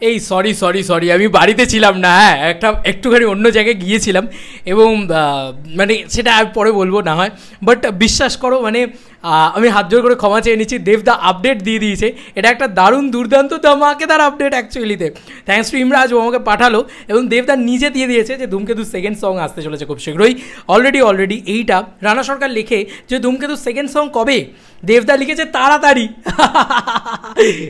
এই সরি আমি বাড়িতে ছিলাম না, হ্যাঁ একটুখানি অন্য জায়গায় গিয়েছিলাম এবং মানে সেটা আর পরে বলবো না হয়, বাট বিশ্বাস করো মানে আমি হাত জোর করে ক্ষমা চেয়ে নিচ্ছি। দেবদা আপডেট দিয়ে দিয়েছে, এটা একটা দারুণ দুর্দান্ত ধামাকেদার আপডেট অ্যাকচুয়ালিতে। থ্যাঙ্কস টু ইমরাজ, ও আমাকে পাঠালো এবং দেবদা নিজে দিয়ে দিয়েছে যে ধূমকেতু সেকেন্ড সং আসতে চলেছে খুব শীঘ্রই। অলরেডি এইটা রানা সরকার লিখে যে ধূমকেতু সেকেন্ড সং কবে, দেবদা লিখেছে তাড়াতাড়ি।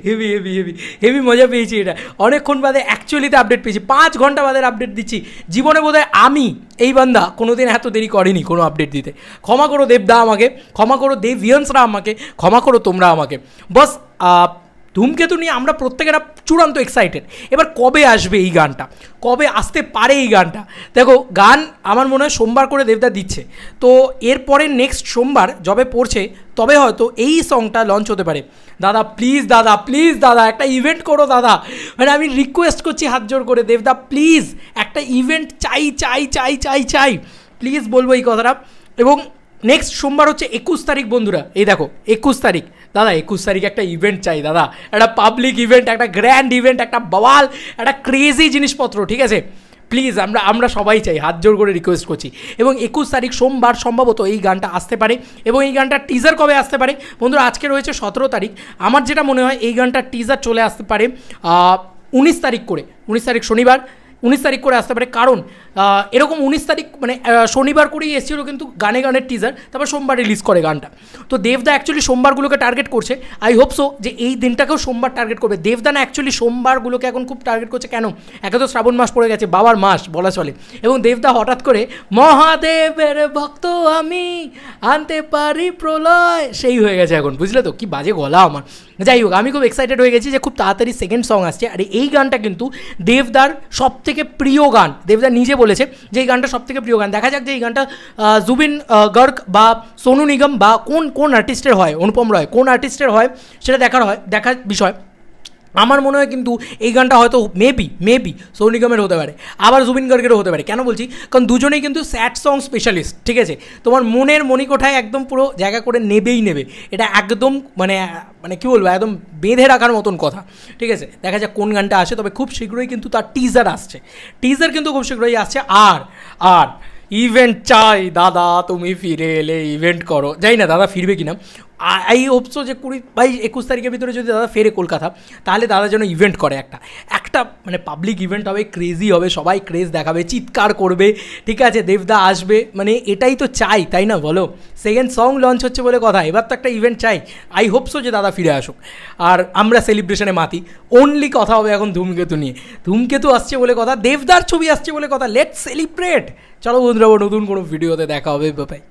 হেভি হেভি হেভি হেভি মজা পেয়েছি, এটা অনেকক্ষণ বাদে অ্যাকচুয়ালিতে আপডেট পেয়েছি, 5 ঘন্টা বাদে আপডেট দিচ্ছি। জীবনে বোধহয় আমি এই বান্দা কোনোদিন এত দেরি করেনি কোনো আপডেট দিতে। ক্ষমা করো দেবদা আমাকে, ক্ষমা করো দেভিয়ান্সরা আমাকে, ক্ষমা করো তোমরা আমাকে। বস ধূমকেতু নিয়ে আমরা প্রত্যেকেরা চূড়ান্ত এক্সাইটেড। এবার কবে আসবে এই গানটা, কবে আসতে পারে এই গানটা? দেখো গান আমার মনে হয় সোমবার করে দেবদা দিচ্ছে, তো এরপরে নেক্সট সোমবার যবে পড়ছে তবে হয়তো এই সংটা লঞ্চ হতে পারে। দাদা প্লিজ দাদা একটা ইভেন্ট করো দাদা, মানে আমি রিকোয়েস্ট করছি হাত জোর করে, দেবদা প্লিজ একটা ইভেন্ট চাই প্লিজ বলবো এই কথাটা। এবং নেক্সট সোমবার হচ্ছে 21 তারিখ বন্ধুরা, এই দেখো 21 তারিখ দাদা, 21 তারিখে একটা ইভেন্ট চাই দাদা, একটা পাবলিক ইভেন্ট, একটা গ্র্যান্ড ইভেন্ট, একটা বাওয়াল, একটা ক্রেজি জিনিসপত্র, ঠিক আছে? প্লিজ আমরা সবাই চাই, হাত জোর করে রিকোয়েস্ট করছি। এবং 21 তারিখ সোমবার সম্ভবত এই গানটা আসতে পারে। এবং এই গানটার টিজার কবে আসতে পারে বন্ধুরা? আজকে রয়েছে 17 তারিখ, আমার যেটা মনে হয় এই গানটার টিজার চলে আসতে পারে 19 তারিখ করে, 19 তারিখ শনিবার 19 তারিখ করে আসতে পারে। কারণ এরকম 19 তারিখ মানে শনিবার করেই এসেছিলো কিন্তু গানের টিজার, তারপর সোমবার রিলিজ করে গানটা। তো দেবদা অ্যাকচুয়ালি সোমবারগুলোকে টার্গেট করছে, আই হোপ সো যে এই দিনটাকেও সোমবার টার্গেট করবে। দেবদা না অ্যাকচুয়ালি সোমবারগুলোকে এখন খুব টার্গেট করছে। কেন? একে তো শ্রাবণ মাস পড়ে গেছে, বাবার মাস বলা চলে, এবং দেবদা হঠাৎ করে মহাদেবের ভক্ত আমি আনতে পারি প্রলয় সেই হয়ে গেছে এখন, বুঝলে তো? কি বাজে গলা আমার। যাই হোক, আমি খুব এক্সাইটেড হয়ে গেছি যে খুব তাড়াতাড়ি সেকেন্ড সং আসছে। আর এই গানটা কিন্তু দেবদার সবথেকে প্রিয় গান, দেবদা নিজে বলেছে যে এই গানটা সবথেকে প্রিয় গান। দেখা যাক যে এই গানটা জুবিন গার্গ বা সোনু নিগম বা কোন আর্টিস্টের হয়, অনুপম রয় কোন আর্টিস্টের হয় সেটা দেখার বিষয়। আমার মনে হয় কিন্তু এই গানটা হয়তো মেবি সোনু নিগমের হতে পারে, আবার জুবিন গার্গেরও হতে পারে। কেন বলছি? কারণ দুজনেই কিন্তু স্যাড সং স্পেশালিস্ট, ঠিক আছে? তোমার মনের মণিকোঠায় একদম পুরো জায়গা করে নেবে, এটা একদম মানে কী বলবো, একদম বেঁধে রাখার মতন কথা, ঠিক আছে? দেখা যাক কোন গানটা আসে, তবে খুব শীঘ্রই কিন্তু তার টিজার আসছে, টিজার কিন্তু খুব শীঘ্রই আসছে। আর ইভেন্ট চাই দাদা, তুমি ফিরে এলে ইভেন্ট করো। যাই না দাদা ফিরবে কিনা, আই হোপসো যে 21 তারিখের ভিতরে যদি দাদা ফেরে কলকাতা, তাহলে দাদা যেন ইভেন্ট করে, একটা মানে পাবলিক ইভেন্ট হবে, ক্রেজি হবে, সবাই ক্রেজ দেখাবে, চিৎকার করবে, ঠিক আছে? দেবদা আসবে, মানে এটাই তো চাই, তাই না বলো? সেকেন্ড সং লঞ্চ হচ্ছে বলে কথা, এবার তো একটা ইভেন্ট চাই। আই হোপসো যে দাদা ফিরে আসুক আর আমরা সেলিব্রেশনে মাতি। অনলি কথা হবে এখন ধূমকেতু নিয়ে, ধূমকেতু আসছে বলে কথা, দেবদার ছবি আসছে বলে কথা, লেটস সেলিব্রেট। চলো বন্ধুরা, নতুন কোনো ভিডিওতে দেখা হবে, বাই।